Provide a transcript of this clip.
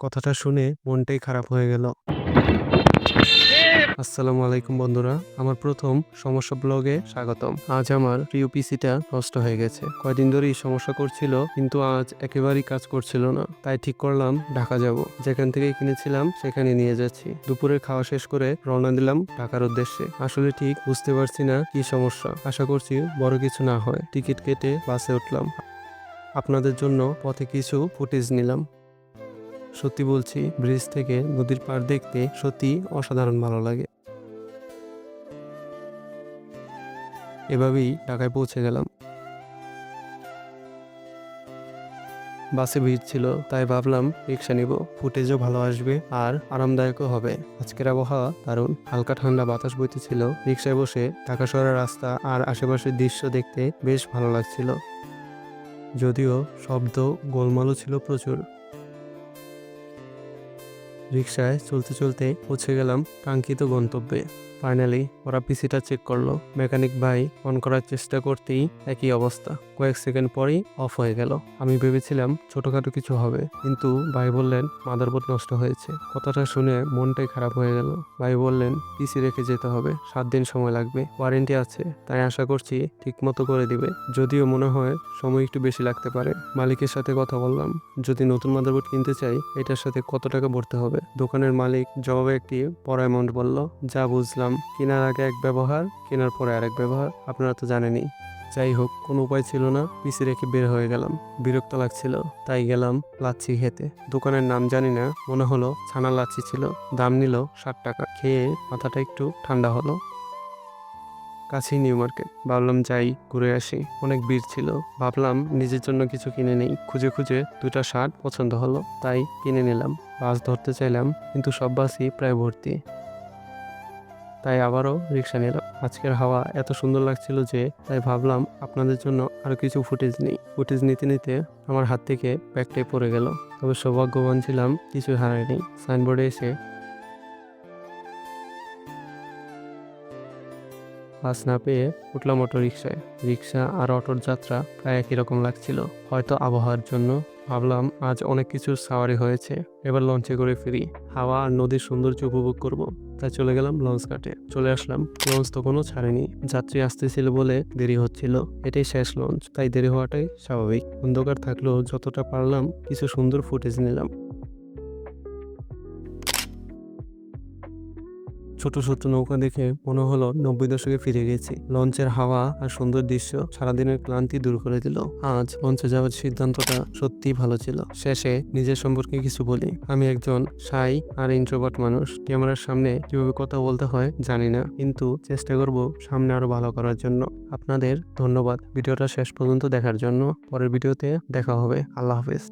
কথাটা শুনে মনটাই খারাপ হয়ে গেল। আসসালামু আলাইকুম বন্ধুরা, আমার প্রথম সমস্যা ব্লগে স্বাগতম। আজ আমার প্রিয় পিসিটা নষ্ট হয়ে গেছে। কয়দিন ধরেই সমস্যা করছিল, কিন্তু আজ একেবারেই কাজ করছিল না। তাই ঠিক করলাম ঢাকা যাব। যেখান থেকে কিনেছিলাম সেখানে নিয়ে যাচ্ছি। দুপুরের খাওয়া শেষ করে রওনা দিলাম ঢাকার উদ্দেশ্যে। আসলে ঠিক বুঝতে পারছি না কি সমস্যা। আশা করছি বড় কিছু না হয়। টিকিট কেটে বাসে উঠলাম। আপনাদের জন্য পথে কিছু ফুটেজ নিলাম। সত্যি বলছি, ব্রিজ থেকে নদীর পাড় দেখতে সত্যি অসাধারণ ভালো লাগে। এভাবেই ঢাকায় পৌঁছে গেলাম। বাসে ভিড় ছিল, তাই ভাবলাম রিক্সা নিব। ফুটেজও ভালো আসবে আর আরামদায়কও হবে। আজকের আবহাওয়া দারুণ, হালকা ঠান্ডা বাতাস বইতেছিল। রিক্সায় বসে ঢাকা শহরের রাস্তা আর আশেপাশের দৃশ্য দেখতে বেশ ভালো লাগছিল। যদিও শব্দ গোলমালও ছিল প্রচুর। রিক্সায় চলতে চলতে পৌঁছে গেলাম কাঙ্ক্ষিত গন্তব্যে। ফাইনালি ওরা পিসিটা চেক করলো। মেকানিক ভাই অন করার চেষ্টা করতেই একই অবস্থা। কয়েক সেকেন্ড পরেই অফ হয়ে গেল। আমি ভেবেছিলাম ছোটখাটো কিছু হবে, কিন্তু ভাই বললেন মাদারবোর্ড নষ্ট হয়েছে। কথাটা শুনে মনটাই খারাপ হয়ে গেল। ভাই বললেন পিসি রেখে যেতে হবে, 7 দিন সময় লাগবে, ওয়ারেন্টি আছে, তাই আশা করছি ঠিক মতো করে দিবে। যদিও মনে হয় সময় একটু বেশি লাগতে পারে। মালিকের সাথে কথা বললাম, যদি নতুন মাদারবোর্ড কিনতে চাই এটার সাথে কত টাকা ভরতে হবে। দোকানের মালিক জবাবে একটি বড় অ্যামাউন্ট বলল। যা বুঝলাম, কেনার আগে এক ব্যবহার, কেনার পরে আরেক ব্যবহার, আপনারা তো জানেনই। যাই হোক, কোনো উপায় ছিল না, পিসি রেখে বের হয়ে গেলাম। বিরক্ত লাগছিল, তাই গেলাম লাচ্ছি খেতে। দোকানের নাম জানি না, মনে হলো ছানা লাচ্ছি ছিল। দাম নিল 60 টাকা। খেয়ে মাথাটা একটু ঠান্ডা হলো। কাছেই নিউ মার্কেট, ভাবলাম যাই ঘুরে আসি। অনেক ভিড় ছিল, ভাবলাম নিজের জন্য কিছু কিনে নেই। খুঁজে খুঁজে দুটা শার্ট পছন্দ হলো, তাই কিনে নিলাম। বাস ধরতে চাইলাম, কিন্তু সব বাসই প্রায় ভর্তি। তাই আবারও রিক্সা নিলাম। আজকের হাওয়া এত সুন্দর লাগছিল যে তাই ভাবলাম আপনাদের জন্য আরো কিছু ফুটেজ নেই। ফুটেজ নিতে নিতে আমার হাত থেকে ব্যাগটাই পড়ে গেল। তবে সৌভাগ্যবান ছিলাম, কিছু হারায়নি। সাইনবোর্ডে এসে বাস না পেয়ে উঠলাম অটো রিক্সায়। রিক্সা আর অটোর যাত্রা প্রায় একই রকম লাগছিল, হয়তো আবহাওয়ার জন্য। ভাবলাম আজ অনেক কিছুর সাওয়ারি হয়েছে, এবার লঞ্চে করে ফিরি, হাওয়া আর নদীর সৌন্দর্য উপভোগ করব। তাই চলে গেলাম লঞ্চ ঘাটে। চলে আসলাম, লঞ্চ তখনও ছাড়েনি। যাত্রী আসতেছিল বলে দেরি হচ্ছিল। এটাই শেষ লঞ্চ, তাই দেরি হওয়াটাই স্বাভাবিক। অন্ধকার থাকলেও যতটা পারলাম কিছু সুন্দর ফুটেজ নিলাম। ছোট ছোট নৌকা দেখে মনে হলো 90 দশকে ফিরে গেছি। লঞ্চের হাওয়া আর সুন্দর দৃশ্য সারাদিনের ক্লান্তি দূর করে দিল। আজ লঞ্চে যাওয়ার সিদ্ধান্তটা সত্যিই ভালো ছিল। শেষে নিজের সম্পর্কে কিছু বলি। আমি একজন শাই আর ইন্ট্রোভার্ট মানুষ। ক্যামেরার সামনে কিভাবে কথা বলতে হয় জানি না, কিন্তু চেষ্টা করব সামনে আরো ভালো করার জন্য। আপনাদের ধন্যবাদ ভিডিওটা শেষ পর্যন্ত দেখার জন্য। পরের ভিডিওতে দেখা হবে। আল্লাহ হাফেজ।